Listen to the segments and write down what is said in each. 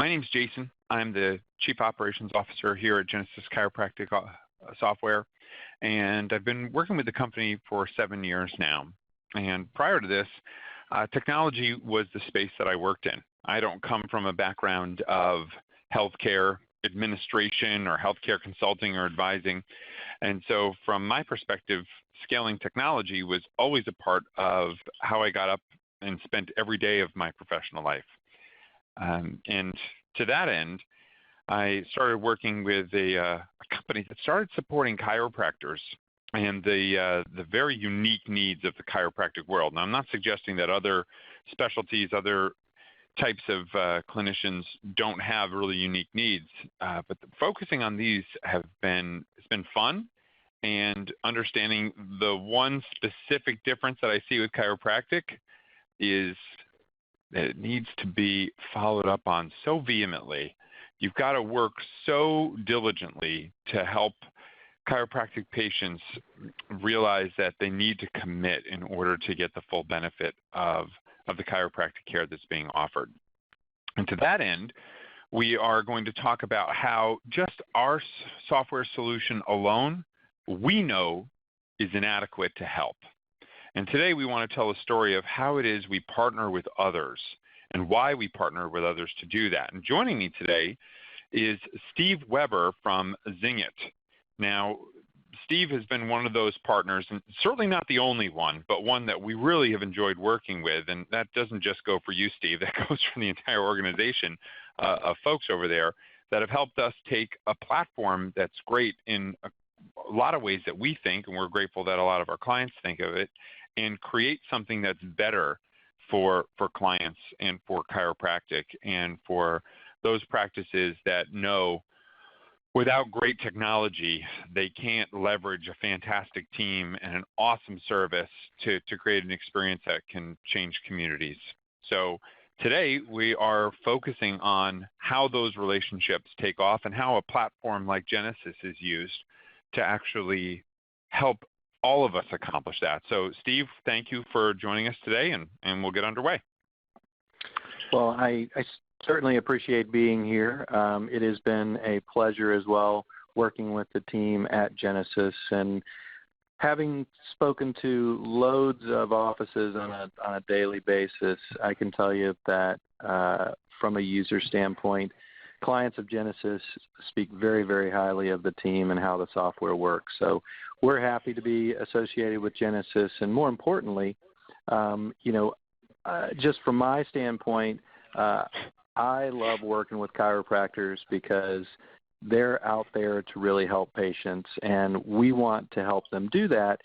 My name's Jason. I'm the Chief Operations Officer here at Genesis Chiropractic Software, and I've been working with the company for 7 years now. And prior to this, technology was the space that I worked in. I don't come from a background of healthcare administration or healthcare consulting or advising. And so from my perspective, scaling technology was always a part of how I got up and spent every day of my professional life. And to that end, I started working with a company that started supporting chiropractors and the very unique needs of the chiropractic world. Now, I'm not suggesting that other specialties, other types of clinicians don't have really unique needs, but focusing on these it's been fun, and understanding the one specific difference that I see with chiropractic is that it needs to be followed up on so vehemently. You've got to work so diligently to help chiropractic patients realize that they need to commit in order to get the full benefit of the chiropractic care that's being offered. And to that end, we are going to talk about how just our software solution alone, we know, is inadequate to help. And today we want to tell a story of how it is we partner with others and why we partner with others to do that. And joining me today is Steve Weber from ZingIt. Now, Steve has been one of those partners, and certainly not the only one, but one that we really have enjoyed working with. And that doesn't just go for you, Steve. That goes for the entire organization of folks over there that have helped us take a platform that's great in a lot of ways that we think, and we're grateful that a lot of our clients think of it, and create something that's better for clients and for chiropractic and for those practices that know without great technology, they can't leverage a fantastic team and an awesome service to create an experience that can change communities. So today we are focusing on how those relationships take off and how a platform like Genesis is used to actually help all of us accomplish that. So Steve, thank you for joining us today, and we'll get underway. Well, I certainly appreciate being here. It has been a pleasure as well working with the team at Genesis, and having spoken to loads of offices on a daily basis, I can tell you that from a user standpoint, clients of Genesis speak very, very highly of the team and how the software works. So we're happy to be associated with Genesis, and more importantly, just from my standpoint, I love working with chiropractors because they're out there to really help patients, and we want to help them do that.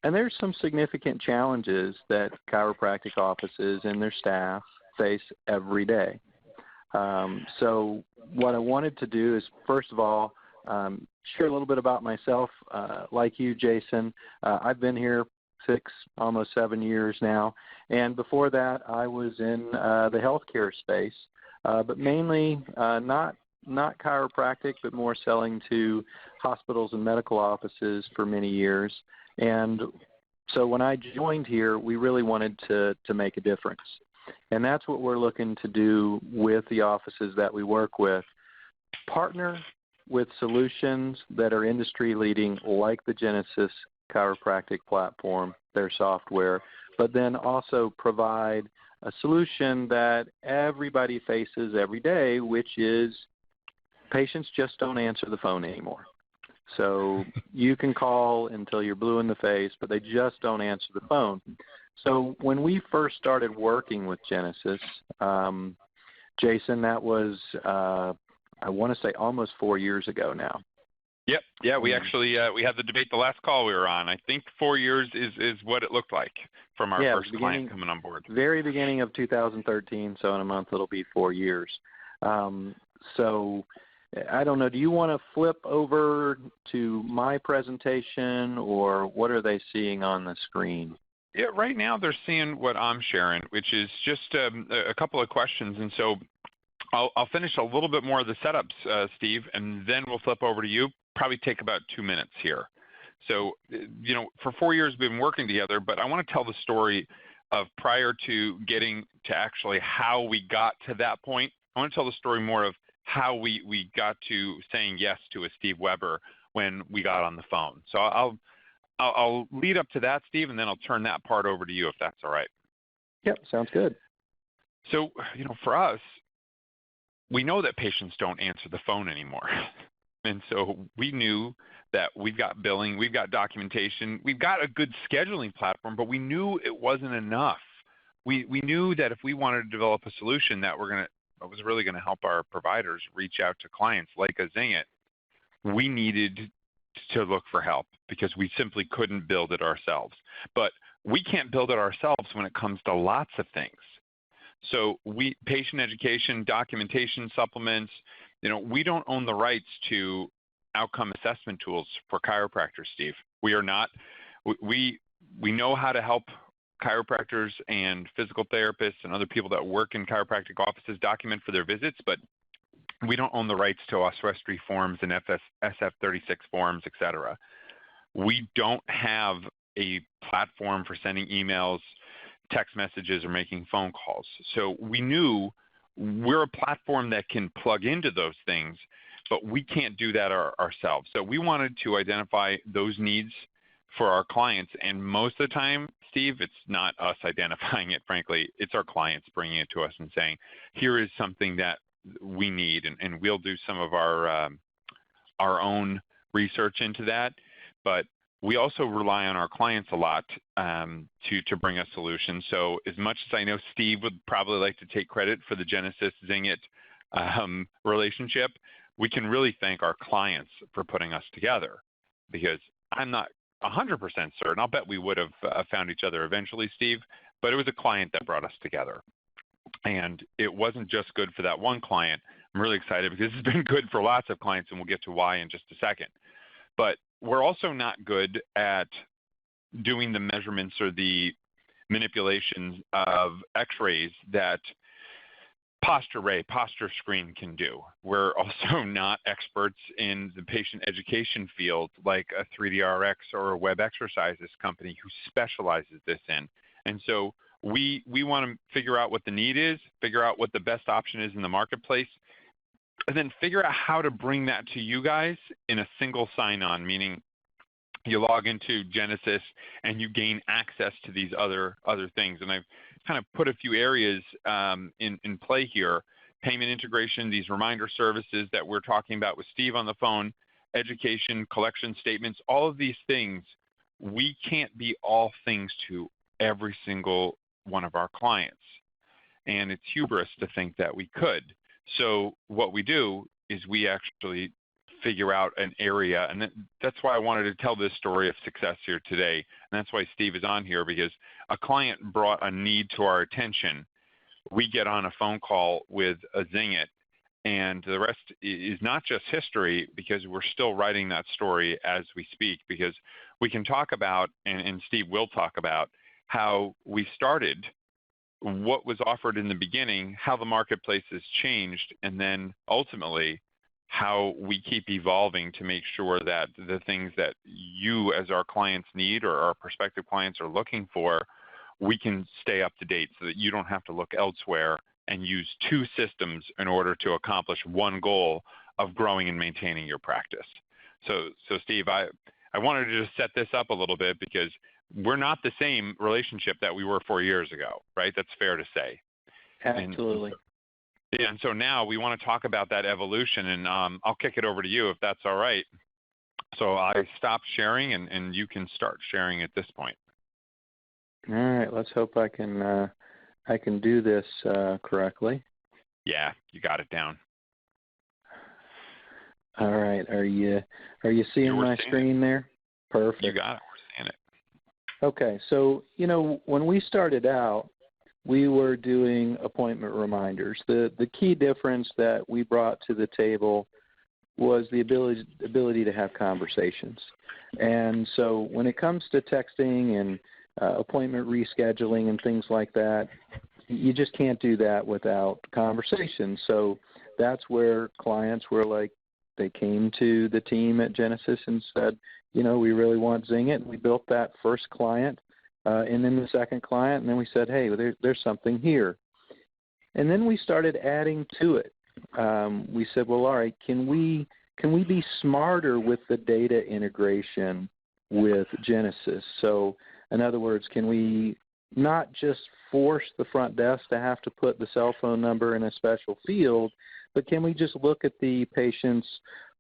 And there's some significant challenges that chiropractic offices and their staff face every day. So what I wanted to do is, first of all, share a little bit about myself. Like you, Jason, I've been here almost 7 years now, and before that I was in the healthcare space, but mainly not chiropractic, but more selling to hospitals and medical offices for many years. And so when I joined here, we really wanted to make a difference. And that's what we're looking to do with the offices that we work with. Partner with solutions that are industry leading, like the Genesis Chiropractic platform, their software, but then also provide a solution that everybody faces every day, which is patients just don't answer the phone anymore. So you can call until you're blue in the face, but they just don't answer the phone. So when we first started working with Genesis, Jason, that was, I want to say, almost 4 years ago now. Yep. Yeah, we actually we had the debate the last call we were on. I think 4 years is what it looked like from our first client coming on board. Very beginning of 2013, so in a month it'll be 4 years. So I don't know, do you want to flip over to my presentation, or what are they seeing on the screen? Yeah, right now they're seeing what I'm sharing, which is just a couple of questions. And so I'll finish a little bit more of the setups, Steve, and then we'll flip over to you. Probably take about 2 minutes here. So, for 4 years we've been working together, but I want to tell the story of prior to getting to actually how we got to that point I want to tell the story more of how we got to saying yes to a Steve Weber when we got on the phone. So I'll lead up to that, Steve, and then I'll turn that part over to you if that's all right. Yep, sounds good. So, for us, we know that patients don't answer the phone anymore. And so we knew that we've got billing, we've got documentation, we've got a good scheduling platform, but we knew it wasn't enough. We knew that if we wanted to develop a solution that was really going to help our providers reach out to clients like a ZingIt, we needed to look for help because we simply couldn't build it ourselves. But we can't build it ourselves when it comes to lots of things. So patient education, documentation, supplements, we don't own the rights to outcome assessment tools for chiropractors, Steve. We are not. We know how to help chiropractors and physical therapists and other people that work in chiropractic offices document for their visits, but we don't own the rights to OSWESTRI forms and SF36 forms, et cetera. We don't have a platform for sending emails, text messages, or making phone calls. So we knew we're a platform that can plug into those things, but we can't do that ourselves. So we wanted to identify those needs for our clients, and most of the time, Steve, it's not us identifying it, frankly. It's our clients bringing it to us and saying, here is something that we need, and we'll do some of our own research into that. But we also rely on our clients a lot to bring us solutions. So as much as I know Steve would probably like to take credit for the Genesis ZingIt relationship, we can really thank our clients for putting us together, because I'm not 100% certain. I'll bet we would have found each other eventually, Steve, but it was a client that brought us together. And it wasn't just good for that one client. I'm really excited because it's been good for lots of clients, and we'll get to why in just a second. But we're also not good at doing the measurements or the manipulations of x-rays that posture screen can do. We're also not experts in the patient education field like a 3DRX or a Web Exercises company who specializes this in. And so we want to figure out what the need is, figure out what the best option is in the marketplace, and then figure out how to bring that to you guys in a single sign-on, meaning you log into Genesis and you gain access to these other things. And I've kind of put a few areas in play here: payment integration, these reminder services that we're talking about with Steve on the phone, education, collection statements, all of these things. We can't be all things to every single one of our clients, and it's hubris to think that we could. So what we do is we actually figure out an area, and that's why I wanted to tell this story of success here today. And that's why Steve is on here, because a client brought a need to our attention. We get on a phone call with a ZingIt, and the rest is not just history, because we're still writing that story as we speak, because we can talk about, and Steve will talk about, how we started, what was offered in the beginning, how the marketplace has changed, and then ultimately how we keep evolving to make sure that the things that you as our clients need or our prospective clients are looking for, we can stay up to date so that you don't have to look elsewhere and use two systems in order to accomplish one goal of growing and maintaining your practice. So Steve, I wanted to just set this up a little bit, because we're not the same relationship that we were 4 years ago, right? That's fair to say. Absolutely. And so now we want to talk about that evolution, and I'll kick it over to you if that's all right. So I stopped sharing, and you can start sharing at this point. All right. Let's hope I can do this correctly. Yeah, you got it down. All right. Are you seeing my screen there? Perfect. You got it. We're seeing it. Okay. So, when we started out, we were doing appointment reminders. The key difference that we brought to the table was the ability to have conversations. And so when it comes to texting and appointment rescheduling and things like that, you just can't do that without conversation. So that's where clients were like, they came to the team at Genesis and said, we really want ZingIt. We built that first client, and then the second client, and then we said, hey, there's something here. And then we started adding to it. We said, well, all right, can we be smarter with the data integration with Genesis? So in other words, can we not just force the front desk to have to put the cell phone number in a special field, but can we just look at the patient's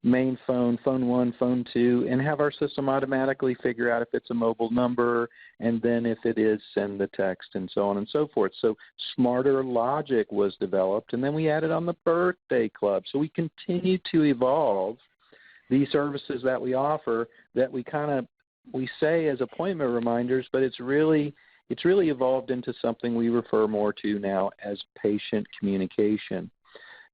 main phone, phone 1, phone 2, and have our system automatically figure out if it's a mobile number, and then if it is, send the text, and so on and so forth. So smarter logic was developed, and then we added on the birthday club. So we continue to evolve these services that we offer that we say as appointment reminders, but it's really evolved into something we refer more to now as patient communication.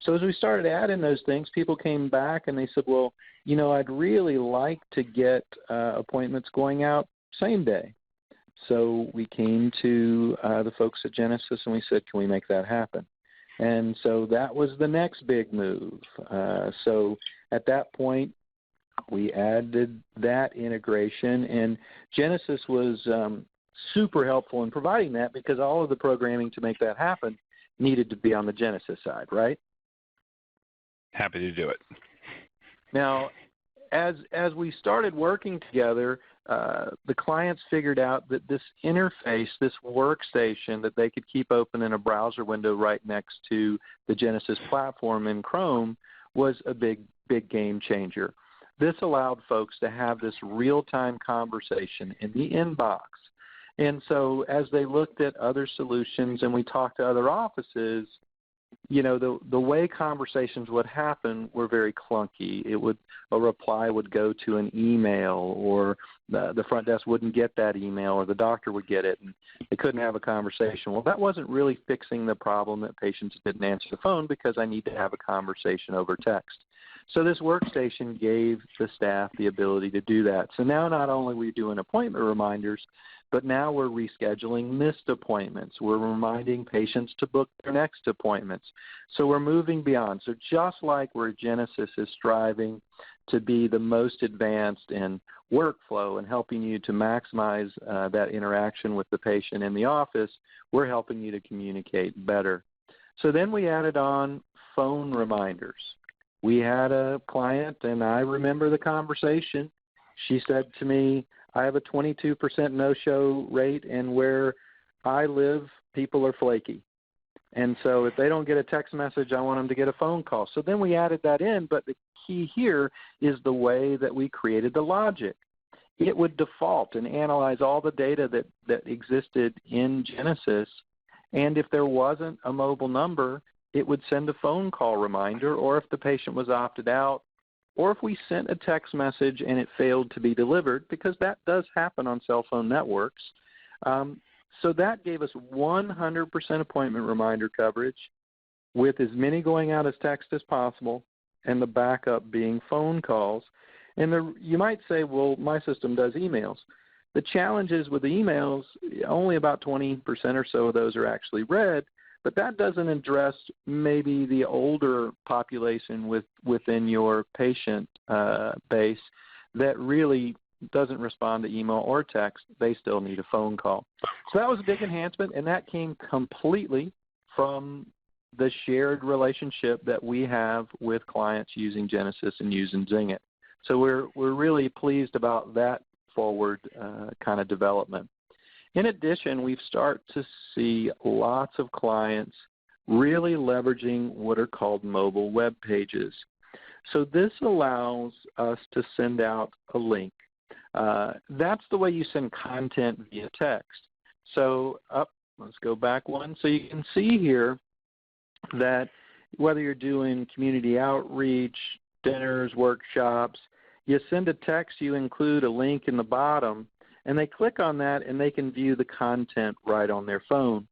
So as we started adding those things, people came back and they said, well, I'd really like to get appointments going out same day. So we came to the folks at Genesis and we said, can we make that happen? And so that was the next big move. So at that point, we added that integration, and Genesis was super helpful in providing that because all of the programming to make that happen needed to be on the Genesis side, right? Happy to do it. Now, as we started working together, the clients figured out that this interface, this workstation that they could keep open in a browser window right next to the Genesis platform in Chrome was a big game changer. This allowed folks to have this real-time conversation in the inbox. And so as they looked at other solutions and we talked to other offices, the way conversations would happen were very clunky. A reply would go to an email, or the front desk wouldn't get that email, or the doctor would get it, and they couldn't have a conversation. Well, that wasn't really fixing the problem that patients didn't answer the phone because I need to have a conversation over text. So this workstation gave the staff the ability to do that. So now not only are we doing appointment reminders, but now we're rescheduling missed appointments. We're reminding patients to book their next appointments. So we're moving beyond. So just like where Genesis is striving to be the most advanced in workflow and helping you to maximize that interaction with the patient in the office, we're helping you to communicate better. So then we added on phone reminders. We had a client, and I remember the conversation. She said to me, I have a 22% no-show rate, and where I live, people are flaky. And so if they don't get a text message, I want them to get a phone call. So then we added that in, but the key here is the way that we created the logic. It would default and analyze all the data that existed in Genesis, and if there wasn't a mobile number, it would send a phone call reminder, or if the patient was opted out, or if we sent a text message and it failed to be delivered, because that does happen on cell phone networks. So that gave us 100% appointment reminder coverage with as many going out as text as possible and the backup being phone calls. And you might say, well, my system does emails. The challenge is with the emails, only about 20% or so of those are actually read, but that doesn't address maybe the older population within your patient base that really doesn't respond to email or text. They still need a phone call. So that was a big enhancement, and that came completely from the shared relationship that we have with clients using Genesis and using ZingIt. So we're really pleased about that forward kind of development. In addition, we've started to see lots of clients really leveraging what are called mobile web pages. So this allows us to send out a link. That's the way you send content via text. So let's go back one. So you can see here that whether you're doing community outreach, dinners, workshops, you send a text, you include a link in the bottom, and they click on that and they can view the content right on their phone.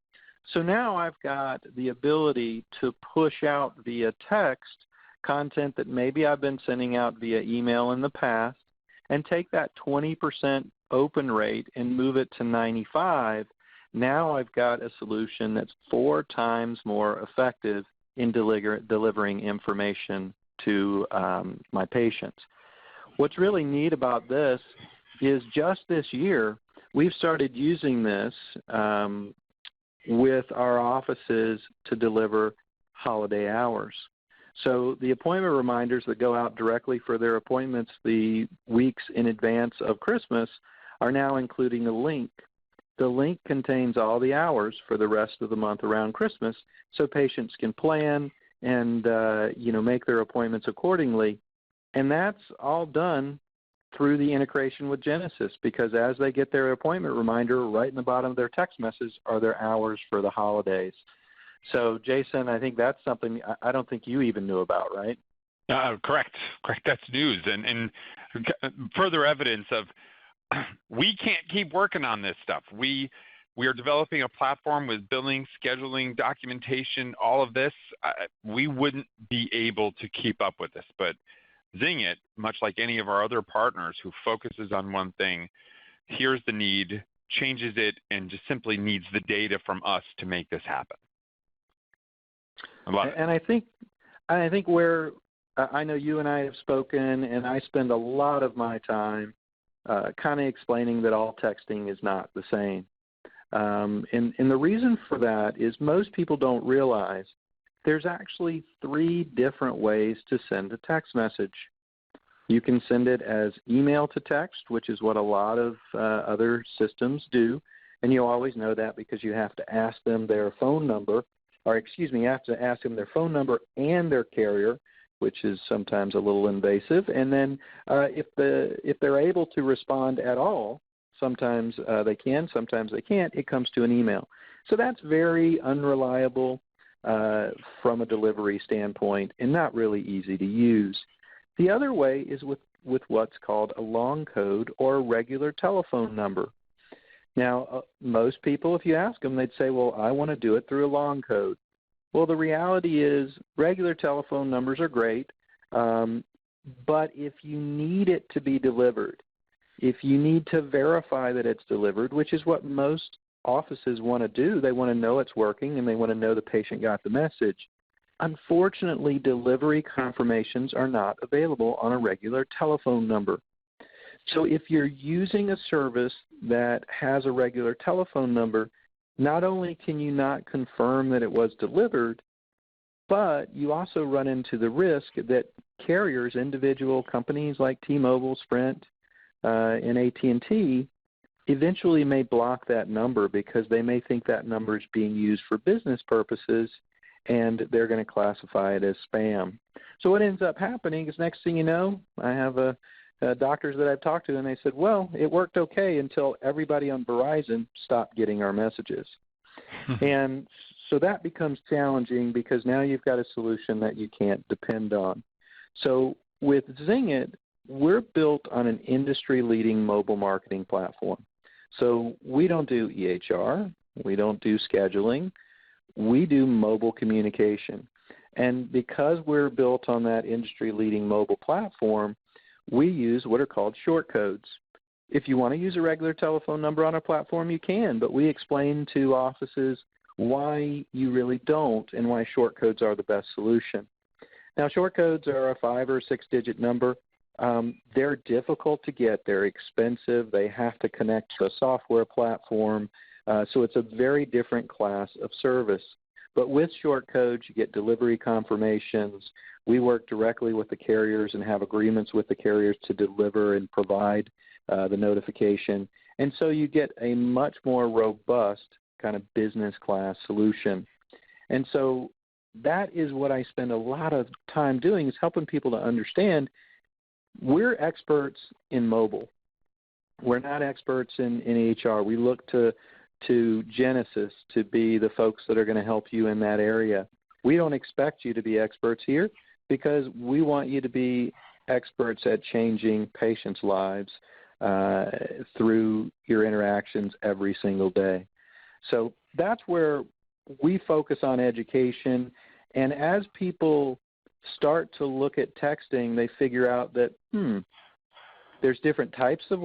So now I've got the ability to push out via text content that maybe I've been sending out via email in the past, and take that 20% open rate and move it to 95. Now I've got a solution that's 4 times more effective in delivering information to my patients. What's really neat about this is just this year, we've started using this with our offices to deliver holiday hours. So the appointment reminders that go out directly for their appointments the weeks in advance of Christmas are now including a link. The link contains all the hours for the rest of the month around Christmas, so patients can plan and make their appointments accordingly. And that's all done through the integration with Genesis, because as they get their appointment reminder, right in the bottom of their text message are their hours for the holidays. So, Jason, I think that's something I don't think you even knew about, right? Correct. That's news, and further evidence of we can't keep working on this stuff. We are developing a platform with billing, scheduling, documentation, all of this. We wouldn't be able to keep up with this, but ZingIt, much like any of our other partners who focuses on one thing, hears the need, changes it, and just simply needs the data from us to make this happen. And I think where I know you and I have spoken, and I spend a lot of my time kind of explaining that all texting is not the same. And the reason for that is most people don't realize there's actually 3 different ways to send a text message. You can send it as email to text, which is what a lot of other systems do, and you always know that because you have to ask them their phone number, you have to ask them their phone number and their carrier, which is sometimes a little invasive. And then if they're able to respond at all, sometimes they can, sometimes they can't, it comes to an email. So that's very unreliable from a delivery standpoint and not really easy to use. The other way is with what's called a long code or a regular telephone number. Now, most people, if you ask them, they'd say, well, I want to do it through a long code. Well, the reality is regular telephone numbers are great, but if you need it to be delivered, if you need to verify that it's delivered, which is what most offices want to do, they want to know it's working and they want to know the patient got the message. Unfortunately, delivery confirmations are not available on a regular telephone number. So if you're using a service that has a regular telephone number, not only can you not confirm that it was delivered, but you also run into the risk that carriers, individual companies like T-Mobile, Sprint, and AT&T, eventually may block that number because they may think that number is being used for business purposes and they're going to classify it as spam. So what ends up happening is next thing you know, I have doctors that I've talked to, and they said, well, it worked okay until everybody on Verizon stopped getting our messages. And so that becomes challenging because now you've got a solution that you can't depend on. So with ZingIt, we're built on an industry-leading mobile marketing platform. So we don't do EHR, we don't do scheduling, we do mobile communication. And because we're built on that industry-leading mobile platform, we use what are called short codes. If you want to use a regular telephone number on our platform, you can, but we explain to offices why you really don't and why short codes are the best solution. Now, short codes are a 5 or 6-digit number. They're difficult to get. They're expensive. They have to connect to a software platform. So it's a very different class of service. But with short codes, you get delivery confirmations. We work directly with the carriers and have agreements with the carriers to deliver and provide the notification. And so you get a much more robust kind of business class solution. And so that is what I spend a lot of time doing, is helping people to understand we're experts in mobile. We're not experts in HR. We look to Genesis to be the folks that are going to help you in that area. We don't expect you to be experts here because we want you to be experts at changing patients' lives through your interactions every single day. So that's where we focus on education. And as people start to look at texting, they figure out that, there's different types of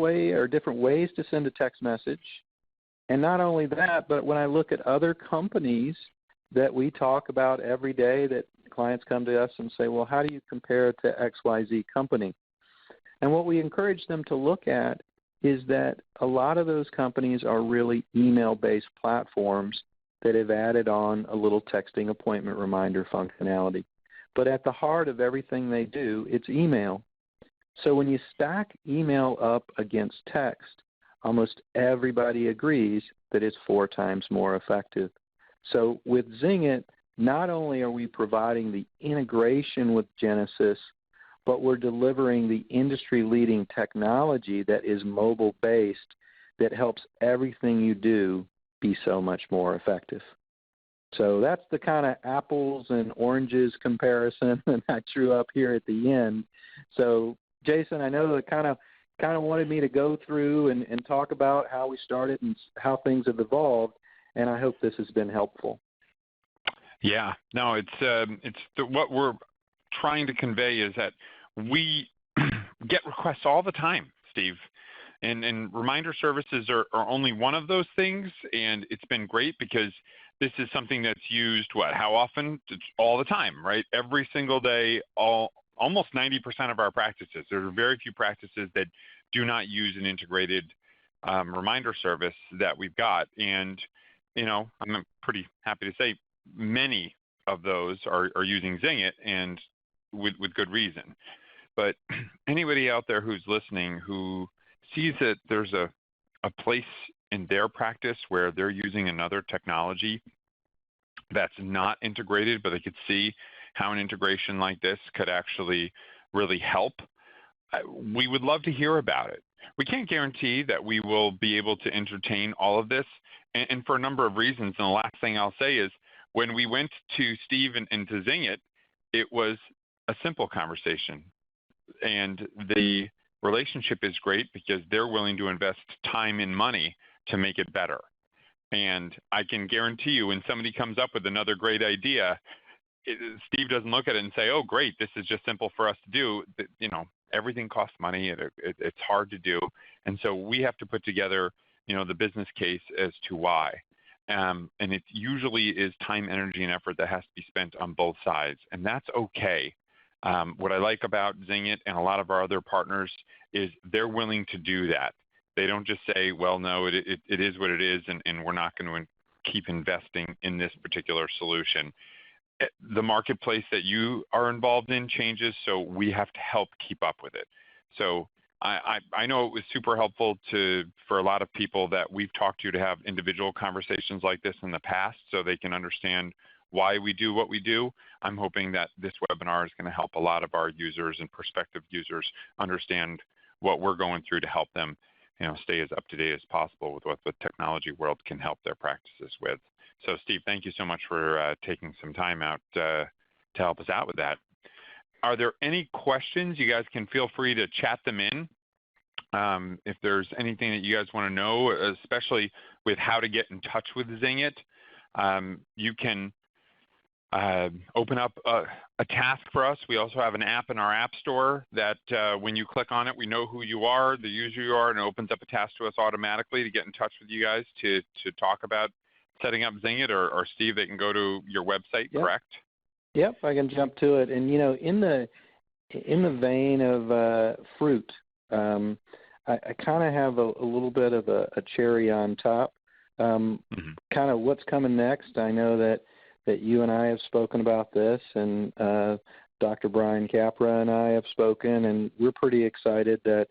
different ways to send a text message. And not only that, but when I look at other companies that we talk about every day, that clients come to us and say, well, how do you compare to XYZ company? And what we encourage them to look at is that a lot of those companies are really email-based platforms that have added on a little texting appointment reminder functionality. But at the heart of everything they do, it's email. So when you stack email up against text, almost everybody agrees that it's 4 times more effective. So with ZingIt, not only are we providing the integration with Genesis, but we're delivering the industry-leading technology that is mobile-based that helps everything you do be so much more effective. So that's the kind of apples and oranges comparison that I drew up here at the end. So Jason, I know that kind of wanted me to go through and talk about how we started and how things have evolved, and I hope this has been helpful. Yeah, no, what we're trying to convey is that we get requests all the time, Steve, and reminder services are only one of those things, and it's been great because this is something that's used, how often? It's all the time, right? Every single day, almost 90% of our practices. There are very few practices that do not use an integrated reminder service that we've got, and I'm pretty happy to say many of those are using ZingIt, and with good reason. But anybody out there who's listening who sees that there's a place in their practice where they're using another technology that's not integrated, but they could see how an integration like this could actually really help, we would love to hear about it. We can't guarantee that we will be able to entertain all of this, and for a number of reasons. And the last thing I'll say is, when we went to Steve and to ZingIt, it was a simple conversation. And the relationship is great because they're willing to invest time and money to make it better. And I can guarantee you, when somebody comes up with another great idea, Steve doesn't look at it and say, oh, great, this is just simple for us to do. Everything costs money. It's hard to do. And so we have to put together, the business case as to why. And it usually is time, energy, and effort that has to be spent on both sides. And that's okay. What I like about ZingIt and a lot of our other partners is they're willing to do that. They don't just say, well, no, it is what it is, and we're not going to keep investing in this particular solution. The marketplace that you are involved in changes, so we have to help keep up with it. So I know it was super helpful for a lot of people that we've talked to have individual conversations like this in the past so they can understand why we do what we do. I'm hoping that this webinar is going to help a lot of our users and prospective users understand what we're going through to help them stay as up to date as possible with what the technology world can help their practices with. So Steve, thank you so much for taking some time out to help us out with that. Are there any questions? You guys can feel free to chat them in. If there's anything that you guys want to know, especially with how to get in touch with ZingIt, you can open up a task for us. We also have an app in our app store that when you click on it, we know who you are, the user you are, and it opens up a task to us automatically to get in touch with you guys to talk about setting up ZingIt, or Steve, they can go to your website, yep. Correct? Yep, I can jump to it. And in the vein of fruit, I kind of have a little bit of a cherry on top. Kind of what's coming next. I know that you and I have spoken about this, and Dr. Brian Capra and I have spoken, and we're pretty excited that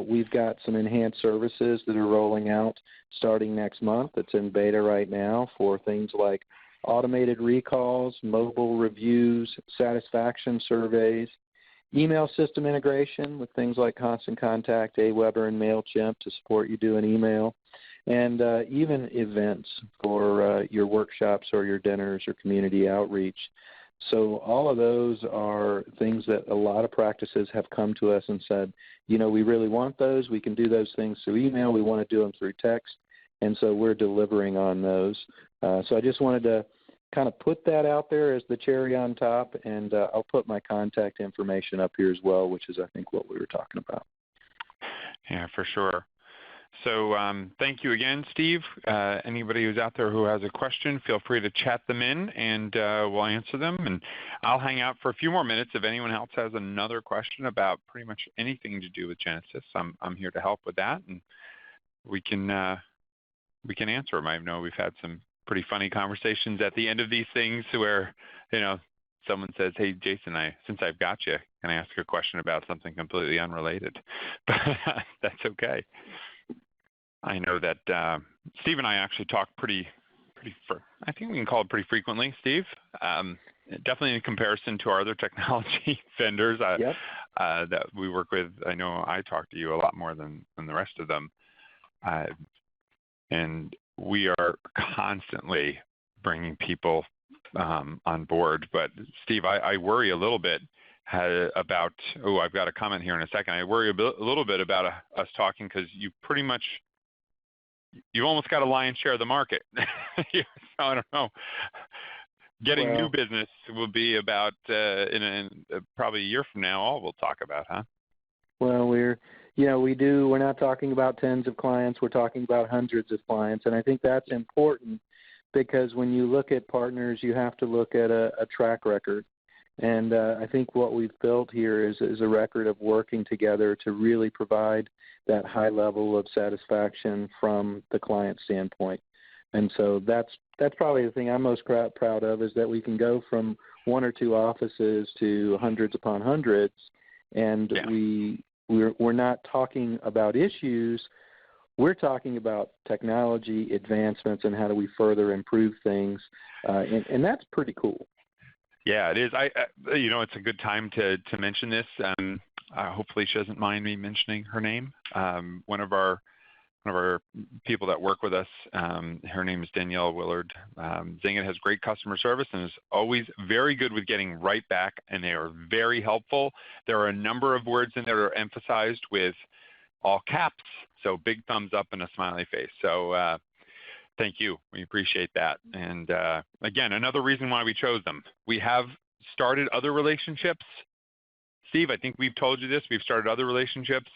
we've got some enhanced services that are rolling out starting next month. It's in beta right now for things like automated recalls, mobile reviews, satisfaction surveys, email system integration with things like Constant Contact, Aweber, and MailChimp to support you doing email, and even events for your workshops or your dinners or community outreach. So all of those are things that a lot of practices have come to us and said, we really want those. We can do those things through email. We want to do them through text. And so we're delivering on those. So I just wanted to kind of put that out there as the cherry on top, and I'll put my contact information up here as well, which is, I think, what we were talking about. Yeah, for sure. So thank you again, Steve. Anybody who's out there who has a question, feel free to chat them in, and we'll answer them. And I'll hang out for a few more minutes. If anyone else has another question about pretty much anything to do with Genesis, I'm here to help with that, and we can answer them. I know we've had some pretty funny conversations at the end of these things where, someone says, "Hey, Jason, since I've got you, can I ask a question about something completely unrelated?" But that's okay. I know that Steve and I actually talk I think we can call it pretty frequently, Steve. Definitely in comparison to our other technology vendors that we work with. I know I talk to you a lot more than the rest of them. And we are constantly bringing people on board. But Steve, I worry a little bit about, I've got a comment here in a second. I worry a little bit about us talking because you've almost got a lion's share of the market. So I don't know. Getting new business will be about, in probably a year from now, all we'll talk about, huh? Well, we're not talking about tens of clients. We're talking about hundreds of clients. And I think that's important because when you look at partners, you have to look at a track record. And I think what we've built here is a record of working together to really provide that high level of satisfaction from the client standpoint. And so that's probably the thing I'm most proud of, is that we can go from one or two offices to hundreds upon hundreds, and we're not talking about issues. We're talking about technology advancements and how do we further improve things, and that's pretty cool. Yeah, it is. It's a good time to mention this. Hopefully, she doesn't mind me mentioning her name. One of our people that work with us, her name is Danielle Willard. ZingIt has great customer service and is always very good with getting right back, and they are very helpful. There are a number of words in there that are emphasized with all caps, so big thumbs up and a smiley face. So thank you. We appreciate that. And again, another reason why we chose them. We have started other relationships. Steve, I think we've told you this. We've started other relationships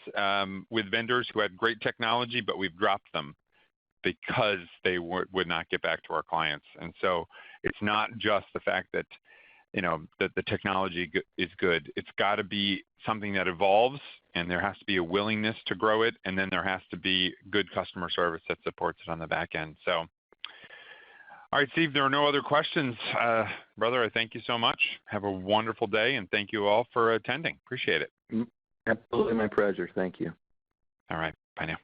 with vendors who had great technology, but we've dropped them because they would not get back to our clients. And so it's not just the fact that, that the technology is good. It's got to be something that evolves, and there has to be a willingness to grow it, and then there has to be good customer service that supports it on the back end. So, all right, Steve, there are no other questions. Brother, I thank you so much. Have a wonderful day, and thank you all for attending. Appreciate it. Absolutely my pleasure. Thank you. All right. Bye now.